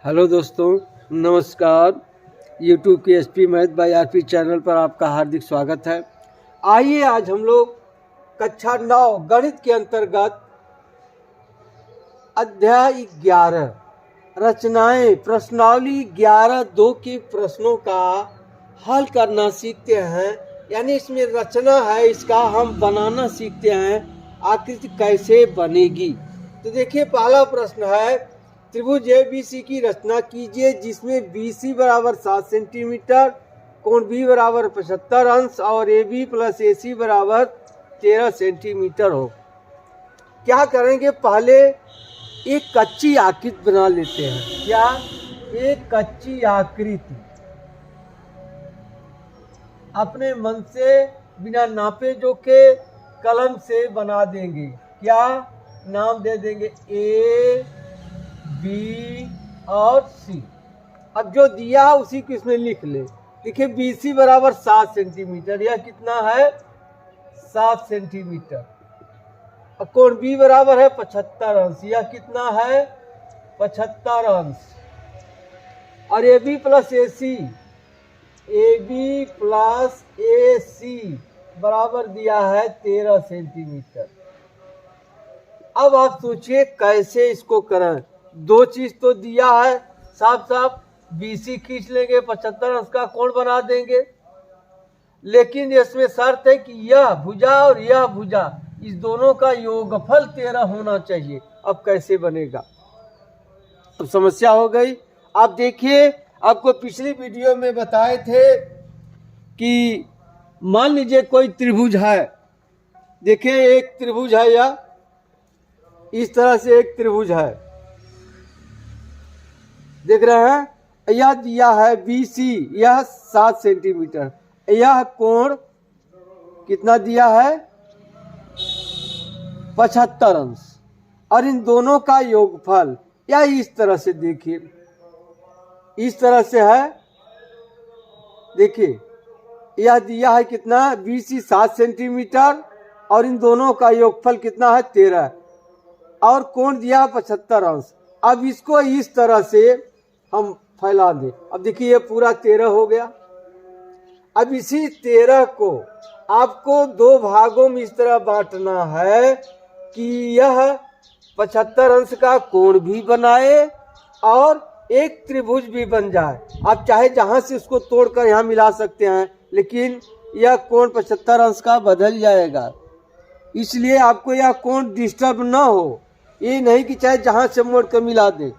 Hello दोस्तों, नमस्कार। YouTube के SP math by RP channel पर आपका हार्दिक स्वागत है। आइए आज हम लोग कक्षा 9 गणित के अंतर्गत अध्याय 11 रचनाएं प्रश्नावली 11(2) के प्रश्नों का हल करना सीखते हैं। यानी इसमें रचना है, इसका हम बनाना सीखते हैं, आकृति कैसे बनेगी। तो देखिए, पहला प्रश्न है, त्रिभुज ABC की रचना कीजिए जिसमें BC बराबर 7 सेंटीमीटर, कोण B बराबर 75 अंश और AB प्लस AC बराबर 13 सेंटीमीटर हो। क्या करेंगे, पहले एक कच्ची आकृति बना लेते हैं। क्या? एक कच्ची आकृति अपने मन से बिना नापे जोखे कलम से बना देंगे। क्या? नाम दे देंगे A, B और C। अब जो दिया उसी को इसमें लिख ले। देखिए, BC बराबर 7 सेंटीमीटर, यह कितना है? 7 सेंटीमीटर। और कोण B बराबर है 75 अंश, यह कितना है? 75 अंश। और AB प्लस AC बराबर दिया है 13 सेंटीमीटर। अब आप सोचिए कैसे इसको करें। दो चीज तो दिया है, साफ साफ BC खींच लेंगे, 75 अंश का कोण बना देंगे। लेकिन इसमें शर्त है कि यह भुजा और यह भुजा, इस दोनों का योगफल 13 होना चाहिए। अब कैसे बनेगा? अब समस्या हो गई। आप देखिए, आपको पिछली वीडियो में बताए थे कि मान लीजिए कोई त्रिभुज है। देखिए, एक त्रिभुज है, यह इस तरह से एक त्रिभुज है, देख रहे हैं। यह दिया है BC, यह 7 सेंटीमीटर। यह कोण कितना दिया है? 75 अंश। और इन दोनों का योगफल यह इस तरह से, देखिए इस तरह से है। देखिए, यह दिया है कितना? BC 7 सेंटीमीटर और इन दोनों का योगफल कितना है? 13। और कोण दिया 75 अंश। अब इसको इस तरह से हम फैला दें। अब देखिए, ये पूरा 13 हो गया। अब इसी 13 को आपको दो भागों में इस तरह बांटना है कि यह 75 अंश का कोण भी बनाए और एक त्रिभुज भी बन जाए। आप चाहे जहां से उसको तोड़कर यहाँ मिला सकते हैं, लेकिन यह कोण 75 अंश का बदल जाएगा। इसलिए आपको यह कोण डिस्टर्ब ना हो, ये नहीं कि चाहे जहां से मोड़ कर मिला दे।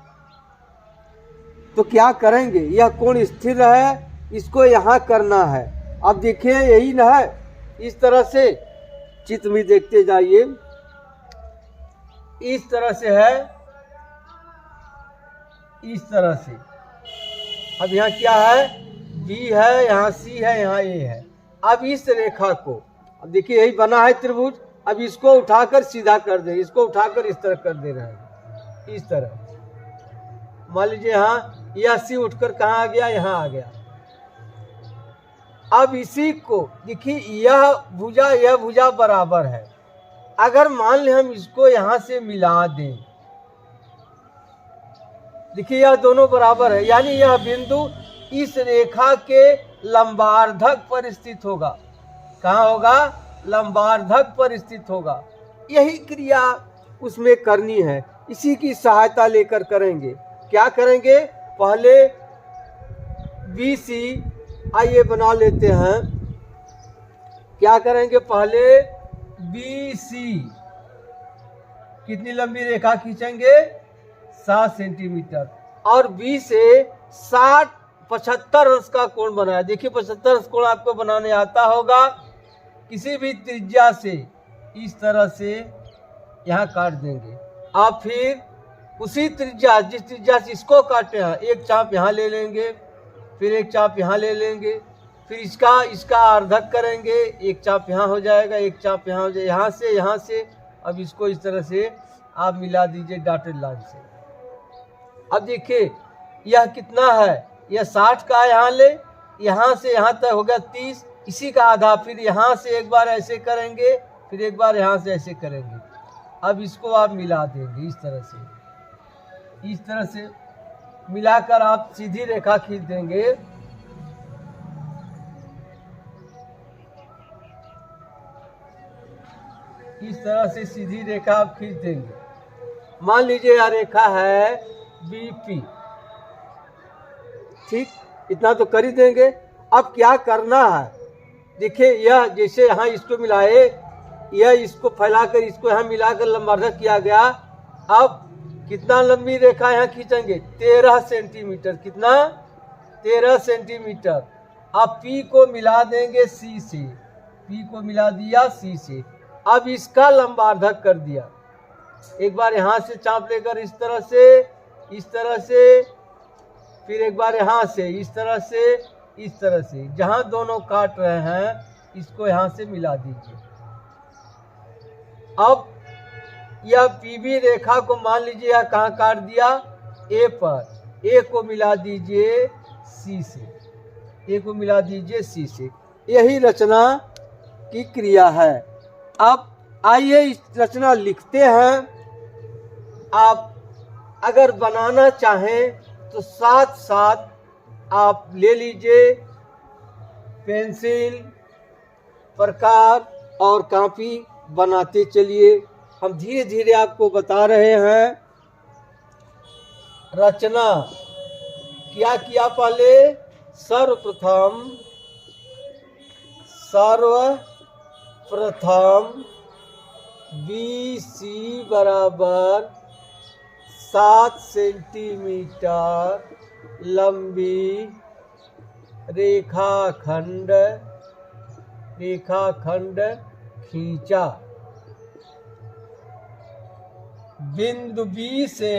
तो क्या करेंगे, यह कोण स्थिर है, इसको यहाँ करना है। अब देखिए, यही ना है, इस तरह से चित्र में देखते जाइए। इस तरह से है, इस तरह से। अब यहाँ क्या है? B है, यहाँ C है, यहाँ A है। अब इस रेखा को, अब देखिए यही बना है त्रिभुज। अब इसको उठाकर सीधा कर दे, इसको उठाकर इस तरह कर दे रहे हैं, इस तरह। मान लीजिए यहाँ यह C उठकर कहाँ आ गया? यहाँ आ गया। अब इसी को देखिए, यह भुजा बराबर है। अगर मान लें हम इसको यहाँ से मिला दें, देखिए यह दोनों बराबर है, यानी यह बिंदु इस रेखा के लंबार्धक पर स्थित होगा। कहाँ होगा? लंबार्धक पर स्थित होगा। यही क्रिया उसमें करनी है, इसी की सहायता लेकर करेंगे। क्या करेंगे? पहले BC, आइए बना लेते हैं। क्या करेंगे? पहले BC कितनी लंबी रेखा खींचेंगे? 7 सेंटीमीटर। और B से 75 अंश का कोण बनाया। देखिए, 75 अंश कोण आपको बनाने आता होगा। किसी भी त्रिज्या से इस तरह से यहाँ काट देंगे। आप फिर उसी त्रिज्या, जिस त्रिज्या से इसको काटे हैं, एक चाप यहाँ ले लेंगे, फिर एक चाप यहाँ ले लेंगे, फिर इसका अर्धक करेंगे। एक चाप यहाँ हो जाएगा, एक चाप यहाँ हो जाएगा, यहाँ से। अब इसको इस तरह से आप मिला दीजिए डॉटेड लाइन से। अब देखिए, यह कितना है? यह 60 का यहाँ ले, यहाँ से यहाँ तक हो गया 30, इसी का आधा। फिर यहाँ से एक बार ऐसे करेंगे, फिर एक बार यहाँ से ऐसे करेंगे। अब इसको आप मिला देंगे इस तरह से। मिलाकर आप सीधी रेखा खींच देंगे। इस तरह से सीधी रेखा आप खींच देंगे। मान लीजिए यह रेखा है बीपी, ठीक, इतना तो कर ही देंगे। अब क्या करना है, देखिए यह जैसे यहाँ इसको मिलाए, यह इसको फैलाकर इसको यहाँ मिलाकर लंबार्धक किया गया। अब कितना लंबी रेखा यहाँ खींचेंगे, 13 सेंटीमीटर। कितना, 13 सेंटीमीटर। अब P को मिला देंगे C से, P को मिला दिया C से। अब इसका लंबार्धक कर दिया। एक बार यहाँ से चाप लेकर इस तरह से, इस तरह से, फिर एक बार यहाँ से इस तरह से, इस तरह से, जहाँ दोनों काट रहे हैं इसको यहाँ से मिला दीजिए। अब यह पीबी रेखा को मान लीजिए यह कहाँ काट दिया, ए पर, ए को मिला दीजिए सी से, ए को मिला दीजिए सी से। यही रचना की क्रिया है। अब आइए इस रचना लिखते हैं। आप अगर बनाना चाहें तो साथ साथ आप ले लीजिए पेंसिल, प्रकार और कॉपी, बनाते चलिए। हम धीरे धीरे आपको बता रहे हैं। रचना क्या किया, पहले सर्वप्रथम BC बराबर 7 सेंटीमीटर लंबी रेखाखंड खींचा। बिंदु B से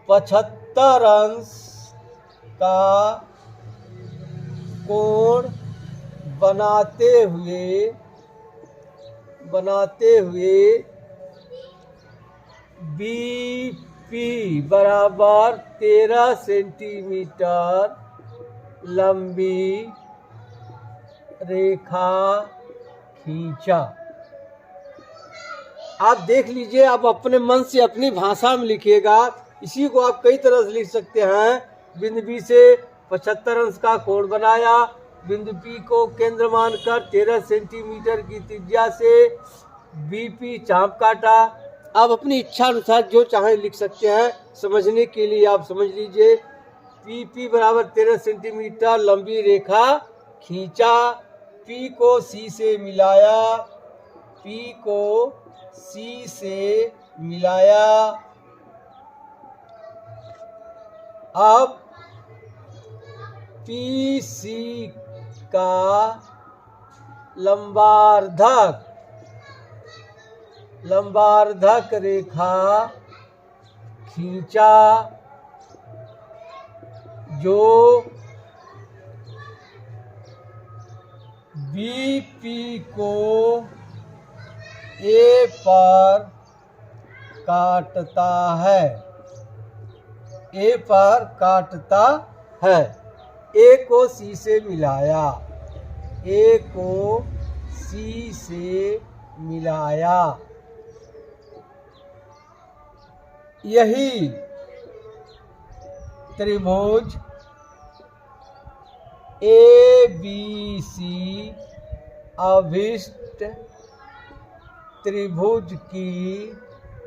75 अंश का कोण बनाते हुए BP बराबर 13 सेंटीमीटर लंबी रेखा खींचा। आप देख लीजिए, आप अपने मन से अपनी भाषा में लिखिएगा। इसी को आप कई तरह से लिख सकते हैं। बिंदु बी से 75 अंश का कोण बनाया, बिंदु पी को केंद्र मानकर 13 सेंटीमीटर की त्रिज्या से बीपी चाप काटा। आप अपनी इच्छा अनुसार जो चाहें लिख सकते हैं। समझने के लिए आप समझ लीजिए, पी बराबर 13 सेंटीमीटर लंबी रेखा खींचा। पी को सी से मिलाया, पी को सी से मिलाया। अब PC का लंबार्धक रेखा खींचा, जो BP को A पर काटता है। A को C से मिलाया, A को C से मिलाया। यही त्रिभुज ABC अभिष्ट त्रिभुज की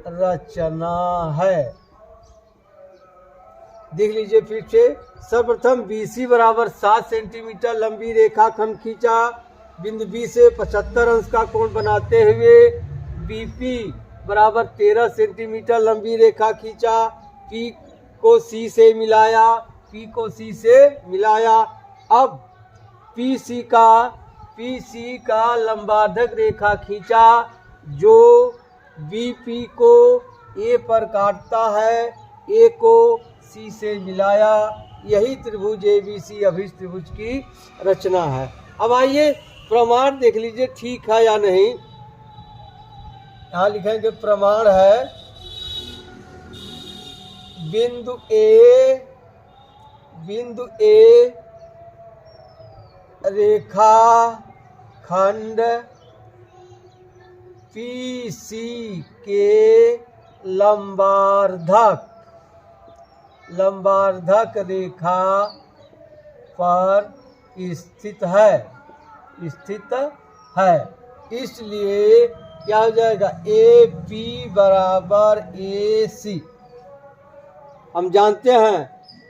रचना है। देख लीजिए फिर से। सर्वप्रथम BC बराबर 7 सेंटीमीटर लंबी रेखाखंड खींचा। बिंदु B से 75 अंश का कोण बनाते हुए BP बराबर 13 सेंटीमीटर लंबी रेखा खींचा। P को C से मिलाया। अब PC का लंबार्धक रेखा खींचा, जो BP को A पर काटता है। A को C से मिलाया। यही त्रिभुज ABC अभिष्ट त्रिभुज की रचना है। अब आइए प्रमाण देख लीजिए, ठीक है या नहीं। यहाँ लिखेंगे प्रमाण है, बिंदु A रेखा खंड PC के लंबार्धक रेखा पर स्थित है। इसलिए क्या हो जाएगा, ए पी बराबर ए सी। हम जानते हैं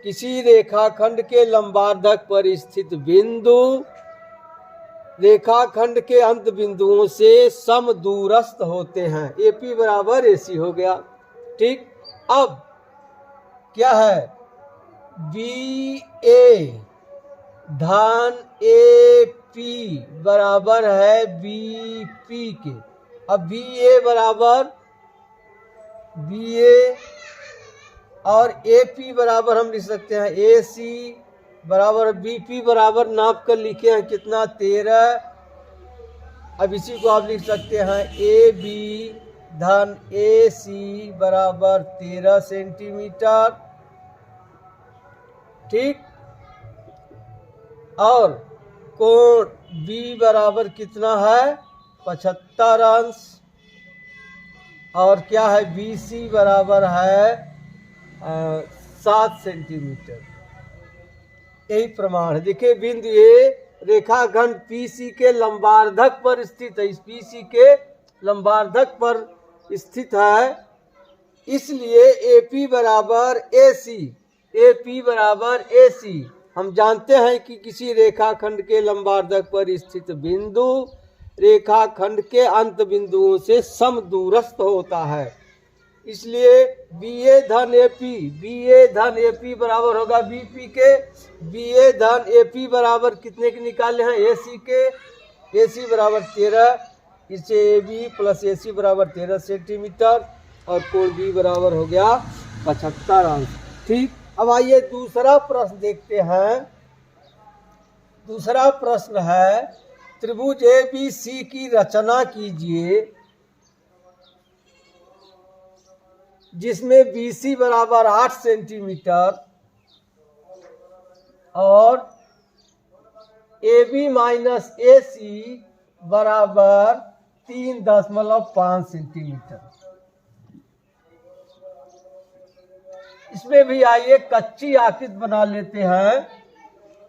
किसी रेखाखंड के लंबार्धक पर स्थित बिंदु रेखाखंड के अंत बिंदुओं से समदूरस्थ होते हैं। ए पी बराबर ए सी हो गया। ठीक, अब क्या है, बी ए धन ए पी बराबर है बी पी के। अब बी ए बराबर बी ए और ए पी बराबर हम लिख सकते हैं ए सी बराबर बी पी बराबर नाप कर लिखे हैं कितना, 13। अब इसी को आप लिख सकते हैं ए बी धन ए सी बराबर 13 सेंटीमीटर। ठीक, और कोण बी बराबर कितना है, 75 अंश। और क्या है, बी सी बराबर है 7 सेंटीमीटर। यही प्रमाण है। देखिए बिंदु ए रेखाखंड पीसी के लंबार्धक पर स्थित है। इस पीसी के लंबार्धक पर स्थित है, इसलिए एपी बराबर ए सी। एपी बराबर ए सी। हम जानते हैं कि किसी रेखाखंड के लंबार्धक पर स्थित बिंदु रेखाखंड के अंत बिंदुओं से समदूरस्थ होता है। इसलिए बी ए धन ए पी बराबर होगा बी पी के। बी ए धन ए पी बराबर कितने के निकाले हैं, ए सी के। ए सी बराबर 13, इससे ए बी प्लस ए सी बराबर 13 सेंटीमीटर और कोण बी बराबर हो गया 75 अंश। ठीक, अब आइए दूसरा प्रश्न देखते हैं। दूसरा प्रश्न है, त्रिभुज ए बी सी की रचना कीजिए जिसमें BC बराबर 8 सेंटीमीटर और AB माइनस AC बराबर 3.5 सेंटीमीटर। इसमें भी आइए कच्ची आकृति बना लेते हैं।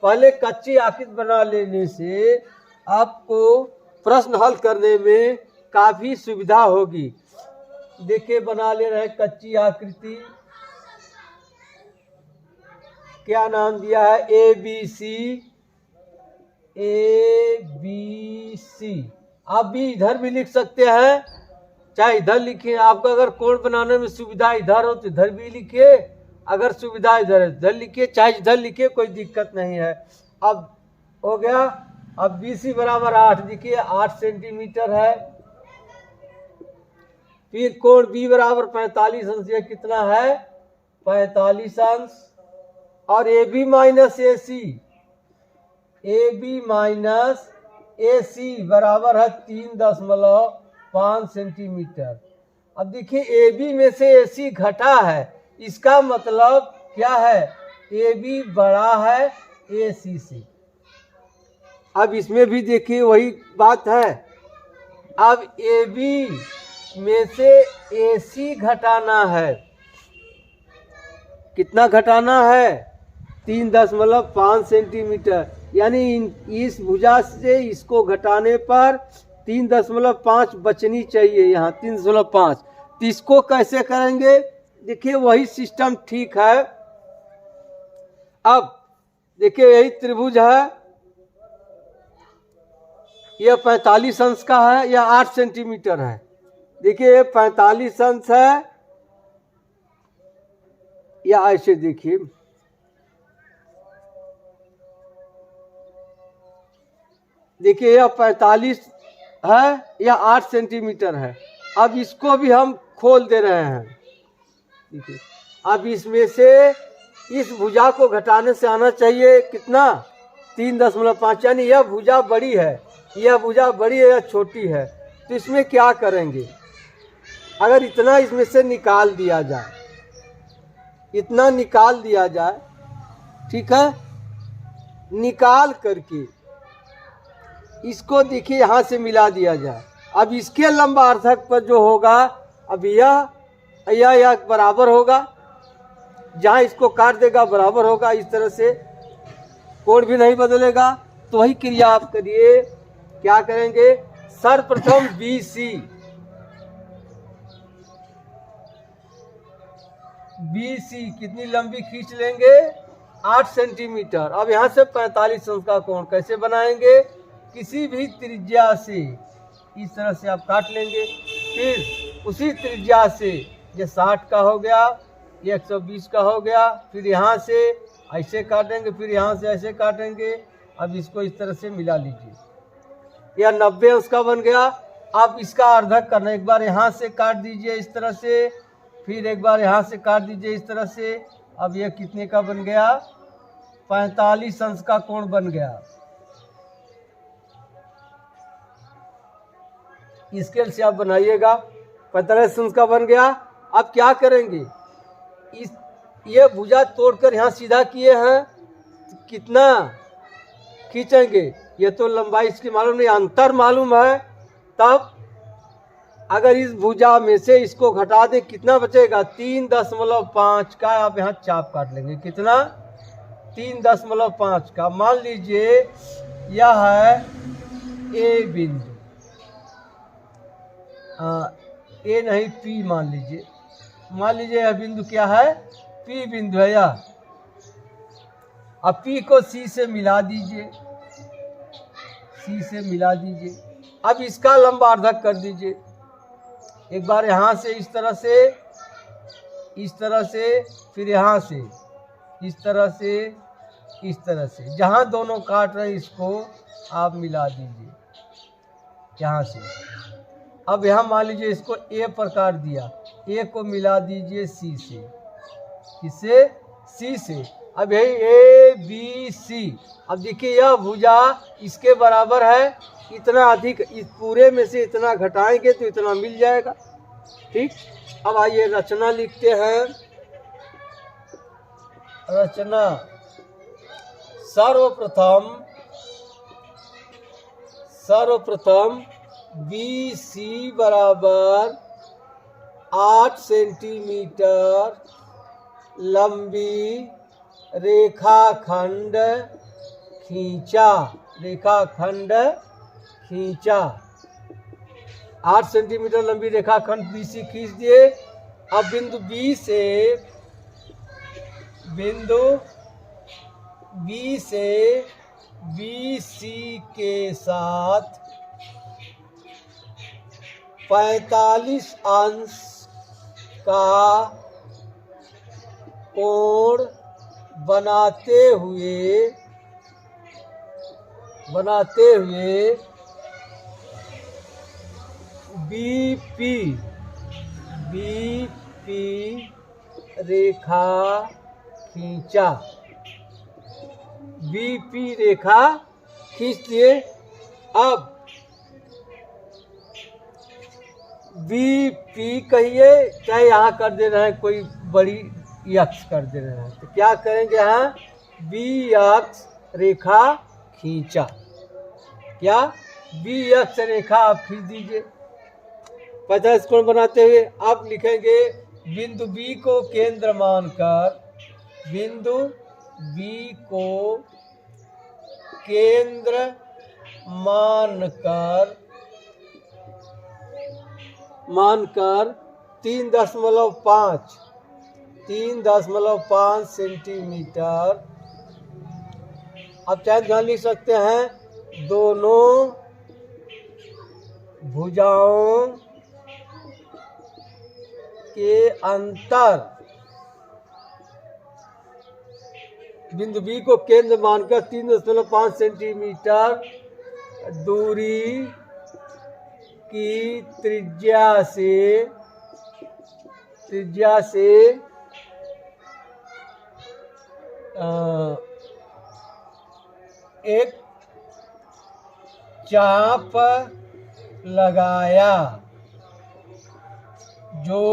पहले कच्ची आकृति बना लेने से आपको प्रश्न हल करने में काफी सुविधा होगी। देखिए बना ले रहे कच्ची आकृति। क्या नाम दिया है, ए बी सी। आप भी इधर भी लिख सकते हैं, चाहे इधर लिखिए। आपको अगर कोण बनाने में सुविधा इधर हो तो इधर भी लिखिए, अगर सुविधा इधर है इधर लिखिए, चाहे इधर लिखिए, कोई दिक्कत नहीं है। अब हो गया। अब BC बराबर 8, देखिए 8 सेंटीमीटर है। फिर कोण B बराबर 45 अंश, ये कितना है, 45 अंश। और AB माइनस ए सी बराबर है 3.5 सेंटीमीटर। अब देखिए AB में से AC घटा है, इसका मतलब क्या है, AB बड़ा है AC से। अब इसमें भी देखिए वही बात है। अब AB में से AC घटाना है, कितना घटाना है, 3.5 सेंटीमीटर। यानी इस भुजा से इसको घटाने पर 3.5 बचनी चाहिए, यहाँ 3.5। तो इसको कैसे करेंगे, देखिए वही सिस्टम ठीक है। अब देखिए यही त्रिभुज है, यह 45 अंश का है, यह 8 सेंटीमीटर है। देखिए 45 अंश है, या ऐसे देखिए, देखिए यह 45 है, यह 8 सेंटीमीटर है। अब इसको भी हम खोल दे रहे हैं। देखिए अब इसमें से इस भुजा को घटाने से आना चाहिए कितना, 3.5। यानी यह भुजा बड़ी है, यह भुजा बड़ी है या छोटी है। तो इसमें क्या करेंगे, अगर इतना इसमें से निकाल दिया जाए, इतना निकाल दिया जाए, ठीक है, निकाल करके इसको देखिए यहाँ से मिला दिया जाए। अब इसके लंबार्थक पर जो होगा, अब यह यह बराबर होगा, जहाँ इसको काट देगा बराबर होगा। इस तरह से कोण भी नहीं बदलेगा। तो वही क्रिया आप करिए। क्या करेंगे? सर्वप्रथम BC कितनी लंबी खींच लेंगे? 8 सेंटीमीटर। अब यहाँ से 45 अंश का कोण कैसे बनाएंगे? किसी भी त्रिज्या से इस तरह से आप काट लेंगे। फिर उसी त्रिज्या से ये 60 का हो गया, ये 120 का हो गया। फिर यहाँ से ऐसे काटेंगे, फिर यहाँ से ऐसे काटेंगे। अब इसको इस तरह से मिला लीजिए। यह 90 अंश का बन गया। अब इसका अर्धक करना, एक बार यहाँ से काट दीजिए इस तरह से, फिर एक बार यहाँ से काट दीजिए इस तरह से। अब यह कितने का बन गया? 45 अंश का कोण बन गया। स्केल से आप बनाइएगा। 45 अंश का बन गया। अब क्या करेंगे? ये भुजा तोड़कर यहाँ सीधा किए हैं, कितना खींचेंगे? ये तो लंबाई इसकी मालूम नहीं, अंतर मालूम है। तब अगर इस भुजा में से इसको घटा दें, कितना बचेगा? 3.5 का आप यहाँ चाप काट लेंगे। कितना? 3.5 का। मान लीजिए यह है ए बिंदु, ए नहीं P मान लीजिए। मान लीजिए यह बिंदु क्या है? P बिंदु है यह। अब P को C से मिला दीजिए, C से मिला दीजिए। अब इसका लंबार्धक कर दीजिए। एक बार यहाँ से इस तरह से, इस तरह से, फिर यहाँ से इस तरह से, इस तरह से। जहाँ दोनों काट रहे हैं इसको आप मिला दीजिए यहाँ से। अब यहाँ मान लीजिए इसको A पर काट दिया, A को मिला दीजिए C से। किससे? C से। अब यही ABC। अब देखिए यह भुजा इसके बराबर है, इतना अधिक, इस पूरे में से इतना घटाएंगे तो इतना मिल जाएगा। ठीक। अब आइए रचना लिखते हैं। रचना, सर्वप्रथम BC बराबर 8 सेंटीमीटर लंबी रेखाखंड खींचा। रेखाखंड खींचा। 8 सेंटीमीटर लंबी रेखाखंड BC खींच दिए। अब बिंदु B से BC के साथ 45 अंश का कोण बनाते हुए BP रेखा खींचा। BP रेखा खींच दिए। अब BP कहिए, चाहे यहाँ कर दे रहे हैं, कोई बड़ी अक्ष कर दे रहे हैं, तो क्या करेंगे? यहाँ B अक्ष रेखा खींचा। क्या? B अक्ष रेखा आप खींच दीजिए 50 कोण बनाते हुए। आप लिखेंगे बिंदु B को केंद्र मानकर, बिंदु B को केंद्र मानकर 3.5 सेंटीमीटर। अब चाहे ध्यान लिख सकते हैं, दोनों भुजाओं के अंतर, बिंदु B को केंद्र मानकर 3.5 सेंटीमीटर दूरी की त्रिज्या से एक चाप लगाया जो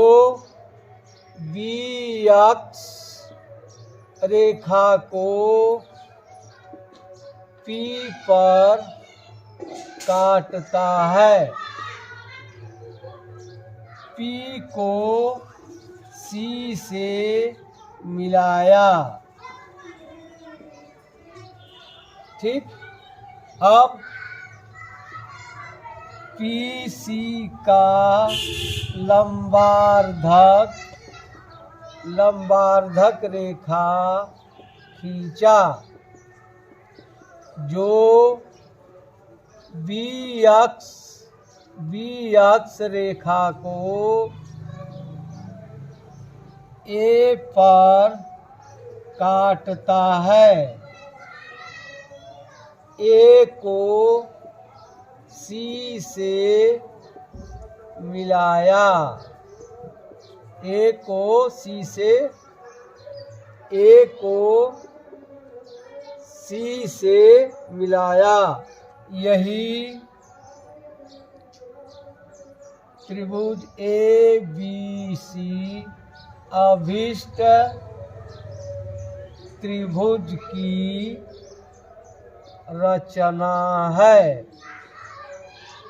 B अक्ष रेखा को P पर काटता है। P को सी से मिलाया। ठीक, अब PC का लंबार्धक रेखा खींचा जो B अक्ष रेखा को A पर काटता है। A को C से मिलाया। A को C से मिलाया। यही त्रिभुज ABC अभिष्ट त्रिभुज की रचना है।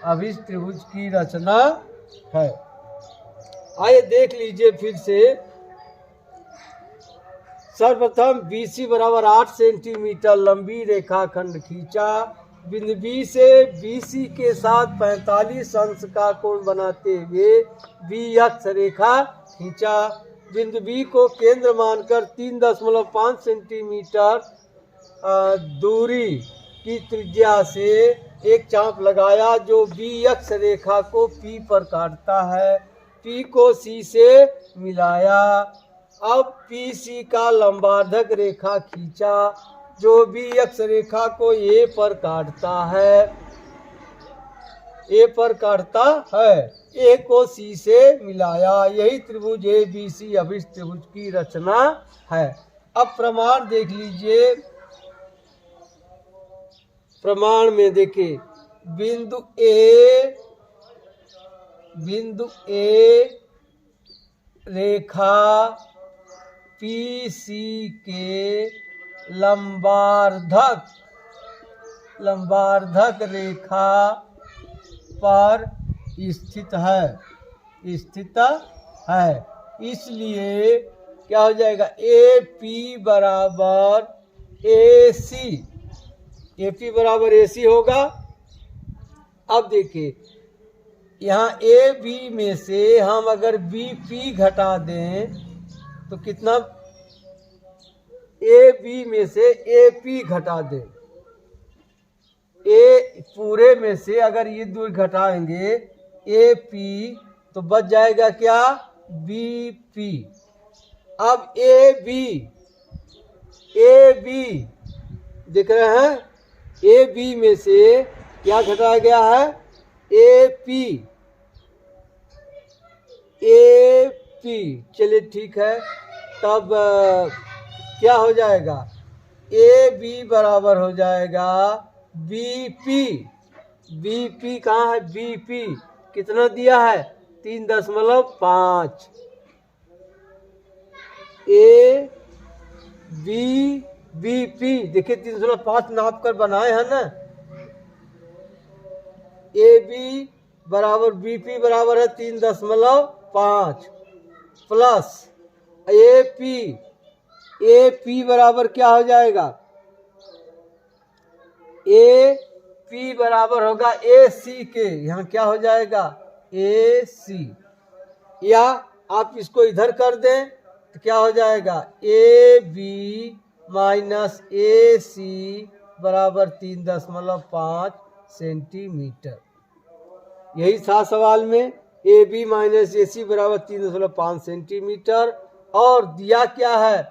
अभिष्ट त्रिभुज की रचना है। आइए देख लीजिए फिर से। सर्वप्रथम BC बराबर 8 सेंटीमीटर लंबी रेखाखंड खींचा। बिंदु B से BC के साथ 45 अंश का कोण बनाते हुए B अक्ष रेखा खींचा। बिंदु B को केंद्र मानकर 3.5 सेंटीमीटर दूरी की त्रिज्या से एक चाप लगाया जो B अक्ष रेखा को P पर काटता है। P को C से मिलाया। अब PC का लंबार्धक रेखा खींचा जो B अक्ष रेखा को A पर काटता है। A को C से मिलाया। यही त्रिभुज ABC अभिष्ट त्रिभुज की रचना है। अब प्रमाण देख लीजिए। प्रमाण में देखिए, बिंदु A रेखा PC के लंबार्धक रेखा पर स्थित है। इसलिए क्या हो जाएगा, AP बराबर AC होगा। अब देखिए, यहाँ AB में से हम अगर BP घटा दें तो कितना, AB में से AP घटा दें, पूरे में से अगर ये दूर घटाएंगे AP तो बच जाएगा क्या, BP। अब AB देख रहे हैं, AB में से क्या घटाया गया है, AP। चलिए ठीक है। तब क्या हो जाएगा, AB बराबर हो जाएगा BP कहाँ है, BP कितना दिया है, 3.5। BP देखिए 3.5 नाप कर बनाए हैं ना। AB बराबर BP बराबर है 3.5 प्लस AP बराबर क्या हो जाएगा, AP बराबर होगा AC के, यहाँ क्या हो जाएगा, AC। या आप इसको इधर कर दें तो क्या हो जाएगा, AB माइनस AC बराबर 3.5 सेंटीमीटर। यही था सवाल में, AB माइनस AC बराबर 3.5 सेंटीमीटर। और दिया क्या है,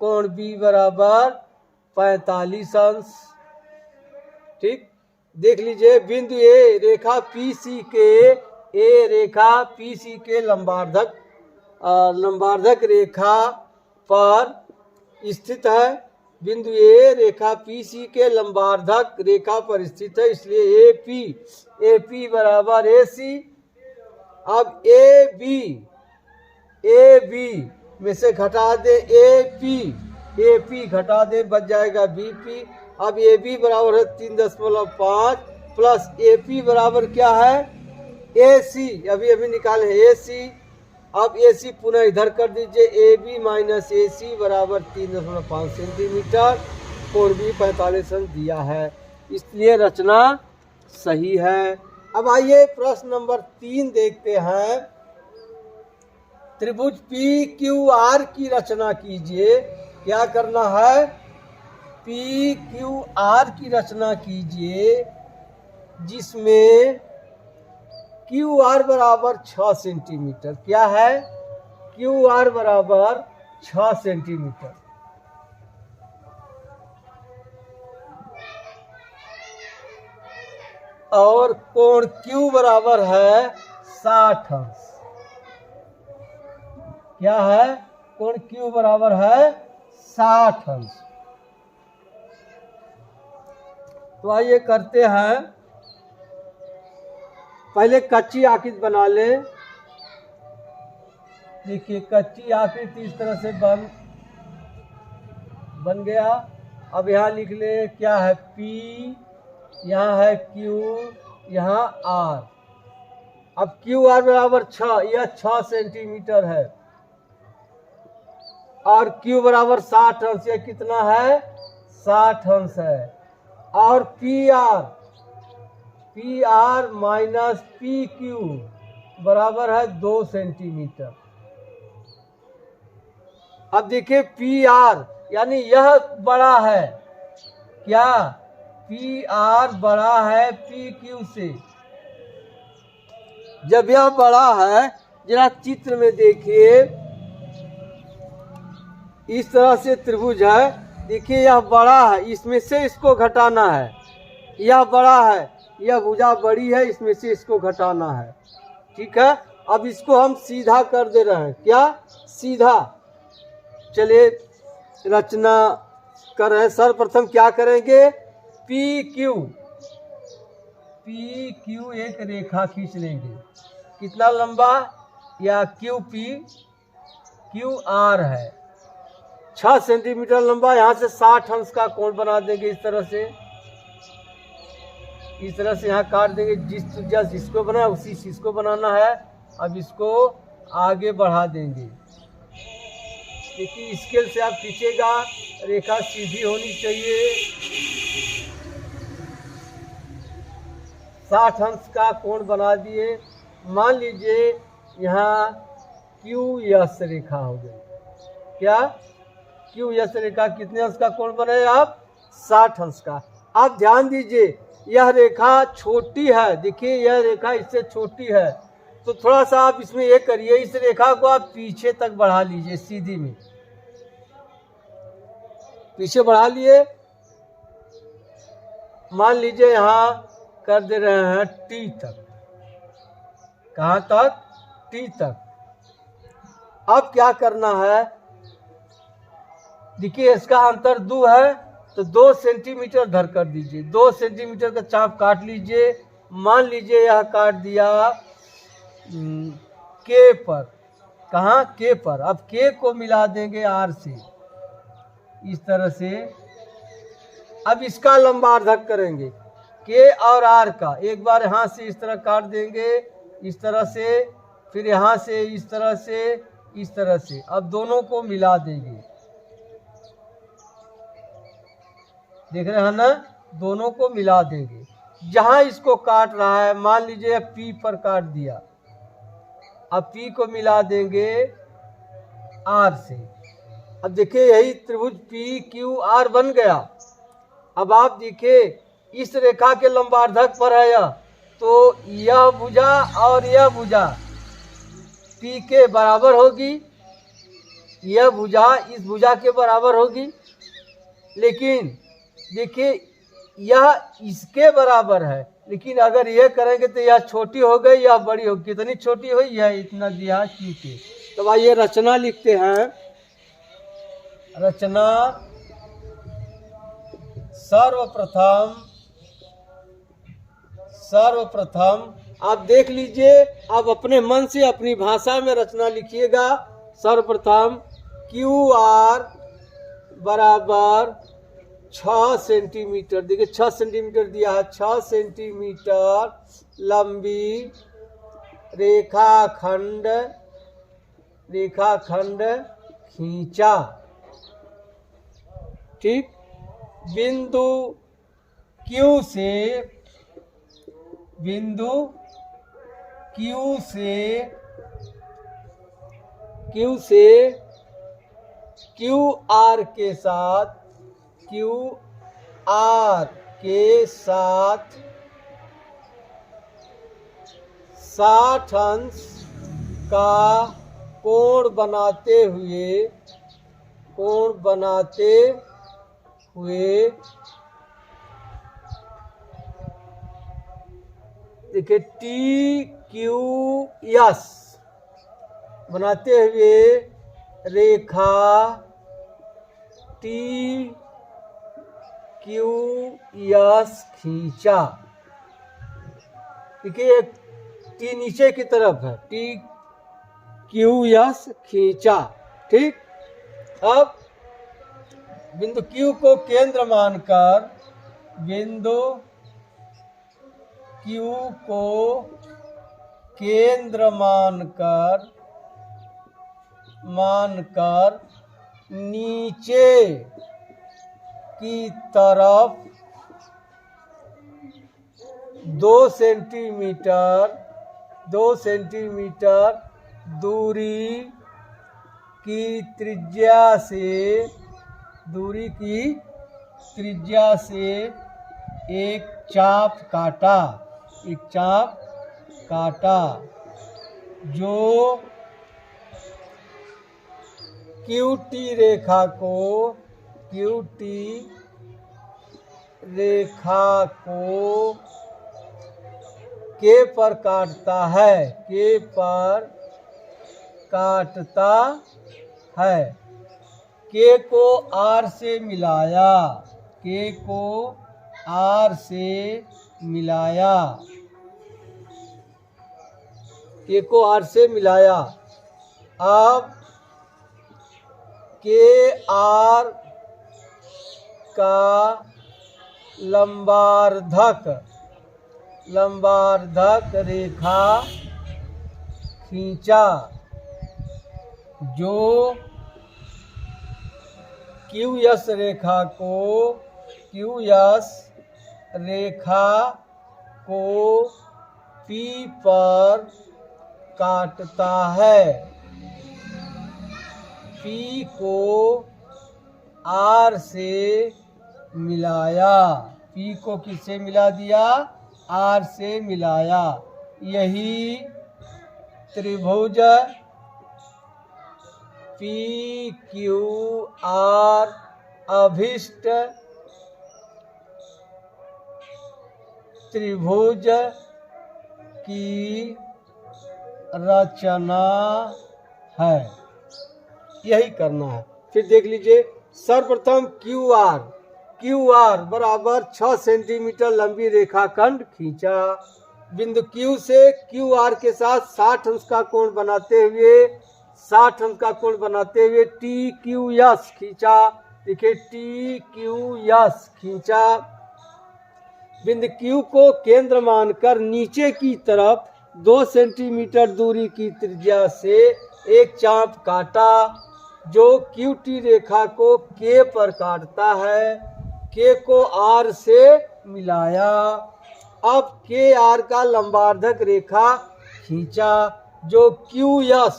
कोण B बराबर 45 अंश। ठीक, देख लीजिए, बिंदु A रेखा PC के लंबार्धक रेखा पर स्थित है। बिंदु A रेखा PC के लंबार्धक रेखा पर स्थित है, इसलिए AP बराबर AC। अब AB में से घटा दे AP घटा दे, बच जाएगा BP। अब AB बराबर है 3.5 प्लस AP बराबर क्या है, AC, अभी निकाले AC। अब AC पुनः इधर कर दीजिए, AB माइनस AC बराबर 3.5 सेंटीमीटर, कोण भी 45 अंश दिया है, इसलिए रचना सही है। अब आइए प्रश्न नंबर 3 देखते हैं। त्रिभुज PQR की रचना कीजिए। क्या करना है? PQR की रचना कीजिए जिसमें QR बराबर 6 सेंटीमीटर। क्या है? QR बराबर 6 सेंटीमीटर और कोण Q बराबर है 60 अंश। क्या है? कोण Q बराबर है 60 अंश। तो आइए करते हैं। पहले कच्ची आकृति बना ले। देखिए कच्ची आकृति इस तरह से बन गया। अब यहाँ लिख ले, क्या है? P, यहाँ है Q, यहाँ R। अब QR बराबर 6, यह 6 सेंटीमीटर है और Q बराबर 60 अंश, यह कितना है? 60 अंश है। और PR माइनस PQ बराबर है 2 सेंटीमीटर। अब देखिए PR यानी यह बड़ा है। क्या? PR बड़ा है PQ से। जब यह बड़ा है, जरा चित्र में देखिए, इस तरह से त्रिभुज है। देखिए यह बड़ा है, इसमें से इसको घटाना है। यह बड़ा है, यह भुजा बड़ी है, इसमें से इसको घटाना है। ठीक है, अब इसको हम सीधा कर दे रहे हैं। क्या? सीधा। चलिए रचना कर रहे हैं। सर्वप्रथम क्या करेंगे? PQ एक रेखा खींच लेंगे। कितना लंबा? या QP QR है 6 सेंटीमीटर लंबा। यहाँ से 60 अंश का कोण बना देंगे इस तरह से। इस तरह से यहाँ काट देंगे। जिसको बनाया उसी चीज को बनाना है। अब इसको आगे बढ़ा देंगे। देखिए स्केल से आप खींचेगा, रेखा सीधी होनी चाहिए। 60 अंश का कोण बना दिए। मान लीजिए यहाँ QS रेखा हो गई। क्या? QS रेखा कितने अंश का कोण बने? आप 60 अंश का। आप ध्यान दीजिए यह रेखा छोटी है। देखिए यह रेखा इससे छोटी है, तो थोड़ा सा आप इसमें ये करिए, इस रेखा को आप पीछे तक बढ़ा लीजिए। सीधी में पीछे बढ़ा लिए। मान लीजिए यहाँ कर दे रहे हैं T तक। कहाँ तक? T तक। अब क्या करना है? देखिए इसका अंतर 2 है, तो 2 सेंटीमीटर धर कर दीजिए। 2 सेंटीमीटर का चाप काट लीजिए। मान लीजिए यह काट दिया K पर। कहाँ? K पर। अब K को मिला देंगे R से इस तरह से। अब इसका लंबार्धक करेंगे K और R का। एक बार यहाँ से इस तरह काट देंगे, इस तरह से, फिर यहाँ से इस तरह से, इस तरह से। अब दोनों को मिला देंगे। देख रहे हैं ना? दोनों को मिला देंगे। जहां इसको काट रहा है, मान लीजिए P पर काट दिया। अब P को मिला देंगे R से। अब देखिए यही त्रिभुज PQR बन गया। अब आप देखिए इस रेखा के लंबार्धक पर है यह, तो यह भुजा और यह भुजा P के बराबर होगी। यह भुजा इस भुजा के बराबर होगी। लेकिन देखिए यह इसके बराबर है, लेकिन अगर यह करेंगे तो यह छोटी हो गई, यह बड़ी होगी। कितनी छोटी हुई? यह इतना दिया Q के। तो आइए रचना लिखते हैं। रचना सर्वप्रथम आप देख लीजिए। आप अपने मन से अपनी भाषा में रचना लिखिएगा। सर्वप्रथम QR बराबर 6 सेंटीमीटर। देखिए 6 सेंटीमीटर दिया है। 6 सेंटीमीटर लंबी रेखाखंड रेखाखंड खींचा। ठीक, बिंदु Q से QR के साथ 60 अंश का कोण बनाते हुए देखिए TQS बनाते हुए रेखा TQS खींचा। देखिए एक T नीचे की तरफ है, TQS खींचा। ठीक, अब बिंदु Q को केंद्र मानकर नीचे की तरफ 2 सेंटीमीटर दूरी की त्रिज्या से एक चाप काटा जो QT रेखा को K पर काटता है। K को R से मिलाया। अब KR का लंबार्धक रेखा खींचा जो QS रेखा को P पर काटता है। P को R से मिलाया। P को किससे मिला दिया? R से मिलाया। यही त्रिभुज PQR अभिष्ट त्रिभुज की रचना है। यही करना है। फिर देख लीजिए, सर्वप्रथम QR बराबर 6 सेंटीमीटर लंबी रेखाखंड खींचा। बिंदु Q से QR के साथ 60 अंश का कोण बनाते हुए TQS खींचा। देखिए TQS खींचा। बिंदु Q को केंद्र मानकर नीचे की तरफ 2 सेंटीमीटर दूरी की त्रिज्या से एक चाप काटा जो QT रेखा को K पर काटता है। K को R से मिलाया। अब KR का लंबार्धक रेखा खींचा जो QS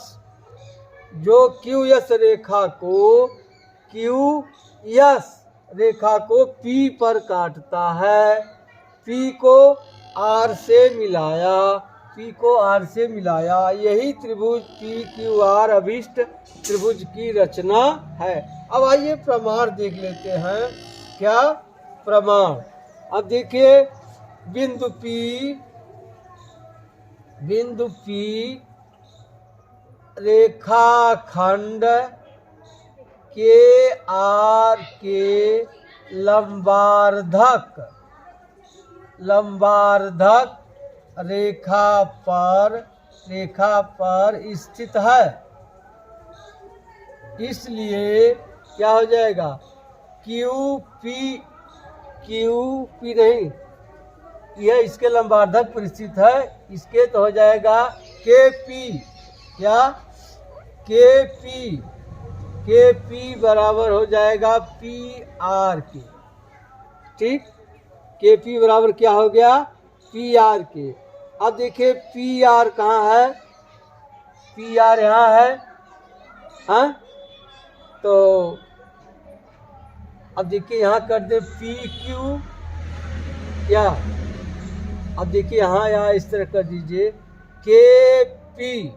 रेखा को P पर काटता है। P को R से मिलाया। यही त्रिभुज PQR अभिष्ट त्रिभुज की रचना है। अब आइए प्रमाण देख लेते हैं। क्या प्रमाण? अब देखिए, बिंदु P रेखाखंड KR के लंबार्धक रेखा पर स्थित है। इसलिए क्या हो जाएगा? QP नहीं, यह इसके लंबार्धक पर स्थित है। इसके तो हो जाएगा KP। क्या? के पी बराबर हो जाएगा पी आर के। ठीक, के पी बराबर क्या हो गया, पी आर के। अब देखिए पी आर कहाँ है, पी आर यहाँ है, हाँ। तो अब देखिए यहाँ कर दे पी क्यू क्या, अब देखिए यहाँ इस तरह कर दीजिए के पी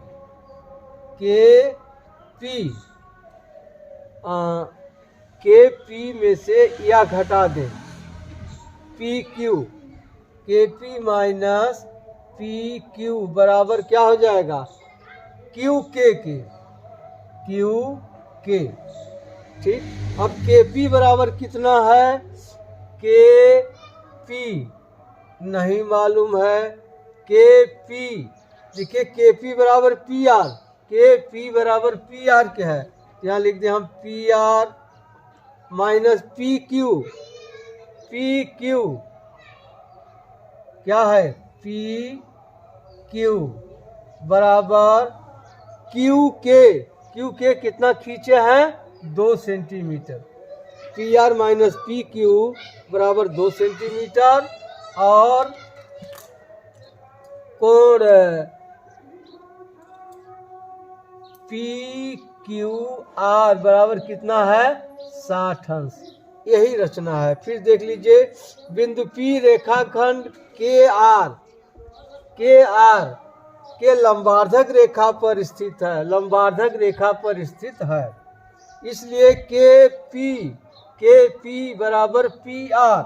के पी में से या घटा दें पी क्यू, के पी माइनस पी क्यू बराबर क्या हो जाएगा, क्यू के। ठीक, अब के पी बराबर कितना है, के पी नहीं मालूम है, के पी देखिए के पी बराबर पी आर, के पी बराबर पी आर के है, यहाँ लिख दें हम P R minus P Q क्या है, पी क्यू बराबर क्यू के कितना खींचे हैं, 2 centimetre. P R minus P Q बराबर 2 सेंटीमीटर और कोण पी क्यू आर बराबर कितना है, 60 अंश। यही रचना है। फिर देख लीजिए बिंदु पी रेखाखंड के आर के लंबार्धक रेखा पर स्थित है, इसलिए के पी बराबर पी आर।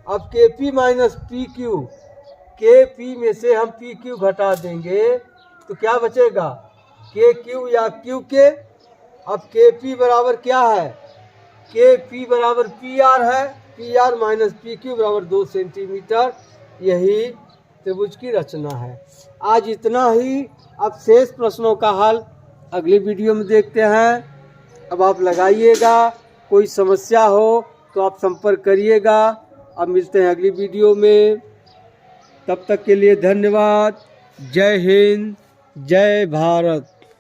अब के पी माइनस पी क्यू, के पी में से हम पी क्यू घटा देंगे तो क्या बचेगा, के क्यू या क्यू के। अब के पी बराबर क्या है, के पी बराबर पी आर है, P R minus P Q बराबर 2 सेंटीमीटर। यही त्रिभुज की रचना है। आज इतना ही। अब शेष प्रश्नों का हल अगली वीडियो में देखते हैं। अब आप लगाइएगा, कोई समस्या हो तो आप संपर्क करिएगा। अब मिलते हैं अगली वीडियो में, तब तक के लिए धन्यवाद। जय हिंद, जय भारत।